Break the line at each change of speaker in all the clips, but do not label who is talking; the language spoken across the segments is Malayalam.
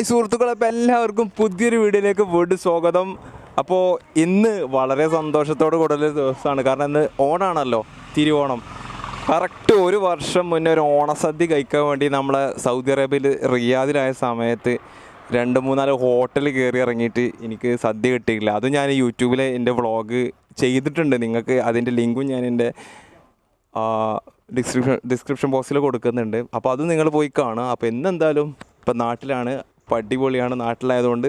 സുഹൃത്തുക്കളെ, അപ്പോൾ എല്ലാവർക്കും പുതിയൊരു വീഡിയോയിലേക്ക് വീണ്ടും സ്വാഗതം. അപ്പോൾ ഇന്ന് വളരെ സന്തോഷത്തോട് കൂടുതൽ ദിവസമാണ്. കാരണം ഇന്ന് ഓണാണല്ലോ, തിരുവോണം. കറക്റ്റ് ഒരു വർഷം മുന്നേ ഒരു ഓണസദ്യ കഴിക്കാൻ വേണ്ടി നമ്മളെ സൗദി അറേബ്യയിൽ റിയാദിലായ സമയത്ത് 2-3 ഹോട്ടലിൽ കയറി ഇറങ്ങിയിട്ട് എനിക്ക് സദ്യ കിട്ടിയില്ല. അതും ഞാൻ യൂട്യൂബിൽ എൻ്റെ വ്ളോഗ് ചെയ്തിട്ടുണ്ട്. നിങ്ങൾക്ക് അതിൻ്റെ ലിങ്കും ഞാൻ എൻ്റെ ഡിസ്ക്രിപ്ഷൻ ബോക്സിൽ കൊടുക്കുന്നുണ്ട്. അപ്പോൾ അത് നിങ്ങൾ പോയി കാണുക. അപ്പോൾ ഇന്നെന്തായാലും ഇപ്പം നാട്ടിലാണ്, അടിപൊളിയാണ്. നാട്ടിലായതുകൊണ്ട്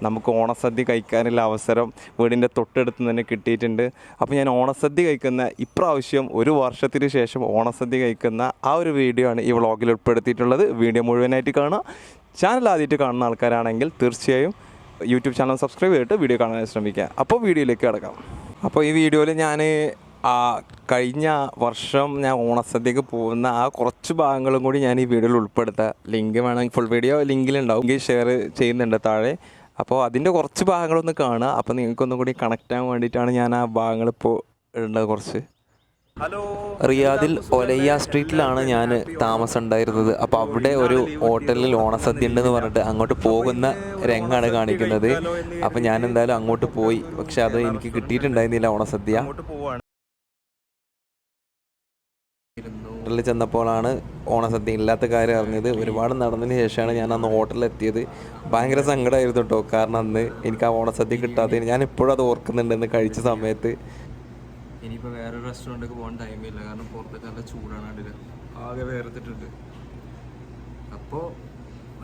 നമുക്ക് ഓണസദ്യ കഴിക്കാനുള്ള അവസരം വീടിൻ്റെ തൊട്ടടുത്ത് തന്നെ കിട്ടിയിട്ടുണ്ട്. അപ്പോൾ ഞാൻ ഓണസദ്യ കഴിക്കുന്ന ഇപ്രാവശ്യം ഒരു വർഷത്തിന് ശേഷം ഓണസദ്യ കഴിക്കുന്ന ആ ഒരു വീഡിയോ ആണ് ഈ വ്ളോഗിൽ ഉൾപ്പെടുത്തിയിട്ടുള്ളത്. വീഡിയോ മുഴുവനായിട്ട് കാണുക. ചാനൽ ആദ്യമായിട്ട് കാണുന്ന ആൾക്കാരാണെങ്കിൽ തീർച്ചയായും യൂട്യൂബ് ചാനൽ സബ്സ്ക്രൈബ് ചെയ്തിട്ട് വീഡിയോ കാണാൻ ശ്രമിക്കുക. അപ്പോൾ വീഡിയോയിലേക്ക് കിടക്കാം. അപ്പോൾ ഈ വീഡിയോയിൽ ഞാൻ കഴിഞ്ഞ വർഷം ഞാൻ ഓണസദ്യക്ക് പോകുന്ന ആ കുറച്ച് ഭാഗങ്ങളും കൂടി ഞാൻ ഈ വീഡിയോയിൽ ഉൾപ്പെടുത്താം. ലിങ്ക് വേണമെങ്കിൽ ഫുൾ വീഡിയോ ലിങ്കിലുണ്ടാവും, ലിങ്ക് ഷെയർ ചെയ്യുന്നുണ്ട് താഴെ. അപ്പോൾ അതിൻ്റെ കുറച്ച് ഭാഗങ്ങളൊന്ന് കാണുക. അപ്പോൾ നിങ്ങൾക്കൊന്നും കൂടി കണക്റ്റ് ആകാൻ വേണ്ടിയിട്ടാണ് ഞാൻ ആ ഭാഗങ്ങളിപ്പോൾ ഇടേണ്ടത്. കുറച്ച് റിയാദിൽ ഒലയ്യ സ്ട്രീറ്റിലാണ് ഞാൻ താമസം ഉണ്ടായിരുന്നത്. അപ്പോൾ അവിടെ ഒരു ഹോട്ടലിൽ ഓണസദ്യ ഉണ്ടെന്ന് പറഞ്ഞിട്ട് അങ്ങോട്ട് പോകുന്ന രംഗമാണ് കാണിക്കുന്നത്. അപ്പോൾ ഞാൻ എന്തായാലും അങ്ങോട്ട് പോയി. പക്ഷെ അത് എനിക്ക് കിട്ടിയിട്ടുണ്ടായിരുന്നില്ല ഓണസദ്യ. ഹോട്ടലിൽ ചെന്നപ്പോഴാണ് ഓണസദ്യ ഇല്ലാത്ത കാര്യം അറിഞ്ഞത്. ഒരുപാട് നടന്നതിന് ശേഷമാണ് ഞാൻ അന്ന് ഹോട്ടലിലെത്തിയത്. ഭയങ്കര സങ്കടമായിരുന്നു കേട്ടോ. കാരണം അന്ന് എനിക്ക് ആ ഓണസദ്യ കിട്ടാത്തതിന് ഞാൻ ഇപ്പോഴും അത് ഓർക്കുന്നുണ്ടെന്ന് കഴിച്ച സമയത്ത്. ഇനിയിപ്പോൾ വേറെ റെസ്റ്റോറൻറ്റൊക്കെ പോകാൻ ടൈമില്ല. കാരണം പുറത്തൊക്കെ നല്ല ചൂടാണ്, അതിൽ ആകെ വേർത്തിട്ടുണ്ട്. അപ്പോൾ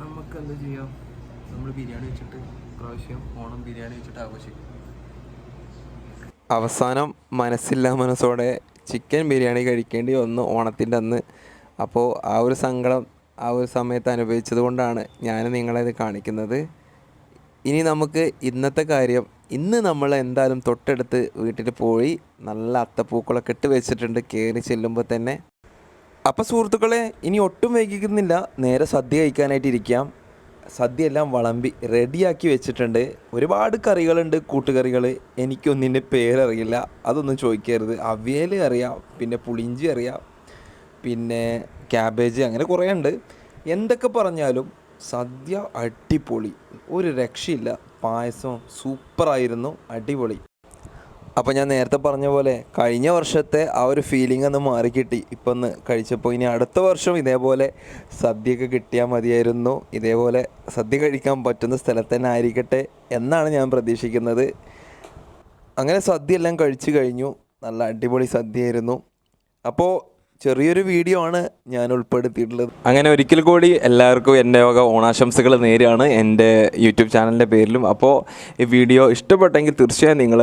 നമുക്ക് എന്താ ചെയ്യാം, നമ്മൾ ബിരിയാണി വെച്ചിട്ട് പ്രാവശ്യം ഓണം ബിരിയാണി വെച്ചിട്ട് ആഘോഷിക്കും. അവസാനം മനസ്സില്ലാ മനസ്സോടെ ചിക്കൻ ബിരിയാണി കഴിക്കേണ്ടി വന്നു ഓണത്തിൻ്റെ അന്ന്. അപ്പോൾ ആ ഒരു സങ്കടം ആ ഒരു സമയത്ത് അനുഭവിച്ചത് കൊണ്ടാണ് ഞാൻ നിങ്ങളത് കാണിക്കുന്നത്. ഇനി നമുക്ക് ഇന്നത്തെ കാര്യം, ഇന്ന് നമ്മൾ എന്തായാലും തൊട്ടടുത്ത് വീട്ടിൽ പോയി നല്ല അത്തപ്പൂക്കളൊക്കെ ഇട്ട് വെച്ചിട്ടുണ്ട് കയറി ചെല്ലുമ്പോൾ തന്നെ. അപ്പോൾ സുഹൃത്തുക്കളെ, ഇനി ഒട്ടും വൈകിക്കുന്നില്ല, നേരെ സദ്യ കഴിക്കാനായിട്ട് ഇരിക്കാം. സദ്യ എല്ലാം വിളമ്പി റെഡിയാക്കി വെച്ചിട്ടുണ്ട്. ഒരുപാട് കറികളുണ്ട്, കൂട്ടുകറികൾ. എനിക്കൊന്നിൻ്റെ പേരറിയില്ല, അതൊന്നും ചോദിക്കരുത്. അവിയൽ അറിയാം, പിന്നെ പുളിഞ്ചി അറിയാം, പിന്നെ ക്യാബേജ്, അങ്ങനെ കുറേ ഉണ്ട്. എന്തൊക്കെ പറഞ്ഞാലും സദ്യ അടിപൊളി, ഒരു രക്ഷയില്ല. പായസം സൂപ്പറായിരുന്നു, അടിപൊളി. അപ്പോൾ ഞാൻ നേരത്തെ പറഞ്ഞ പോലെ കഴിഞ്ഞ വർഷത്തെ ആ ഒരു ഫീലിംഗ് ഒന്ന് മാറിക്കിട്ടി ഇപ്പം ഒന്ന് കഴിച്ചപ്പോൾ. ഇനി അടുത്ത വർഷം ഇതേപോലെ സദ്യയൊക്കെ കിട്ടിയാൽ മതിയായിരുന്നു. ഇതേപോലെ സദ്യ കഴിക്കാൻ പറ്റുന്ന സ്ഥലത്ത് തന്നെ ആയിരിക്കട്ടെ എന്നാണ് ഞാൻ പ്രതീക്ഷിക്കുന്നത്. അങ്ങനെ സദ്യ എല്ലാം കഴിച്ചു കഴിഞ്ഞു. നല്ല അടിപൊളി സദ്യയായിരുന്നു. അപ്പോൾ ചെറിയൊരു വീഡിയോ ആണ് ഞാൻ ഉൾപ്പെടുത്തിയിട്ടുള്ളത്. അങ്ങനെ ഒരിക്കൽ കൂടി എല്ലാവർക്കും എൻ്റെ വക ഓണാശംസകൾ നേരെയാണ് എൻ്റെ യൂട്യൂബ് ചാനലിൻ്റെ പേരിലും. അപ്പോൾ ഈ വീഡിയോ ഇഷ്ടപ്പെട്ടെങ്കിൽ തീർച്ചയായും നിങ്ങൾ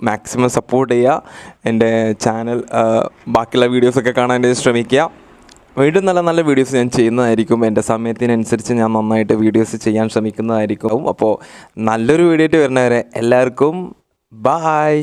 മാക്സിമം സപ്പോർട്ട് ചെയ്യുക. എൻ്റെ ചാനൽ ബാക്കിയുള്ള വീഡിയോസൊക്കെ കാണാൻ ശ്രമിക്കുക. വീണ്ടും നല്ല നല്ല വീഡിയോസ് ഞാൻ ചെയ്യുന്നതായിരിക്കും. എൻ്റെ സമയത്തിനനുസരിച്ച് ഞാൻ നന്നായിട്ട് വീഡിയോസ് ചെയ്യാൻ ശ്രമിക്കുന്നതായിരിക്കും. അപ്പോൾ നല്ലൊരു വീഡിയോ ആയിട്ട് വരുന്നവരെ എല്ലാവർക്കും ബായ്.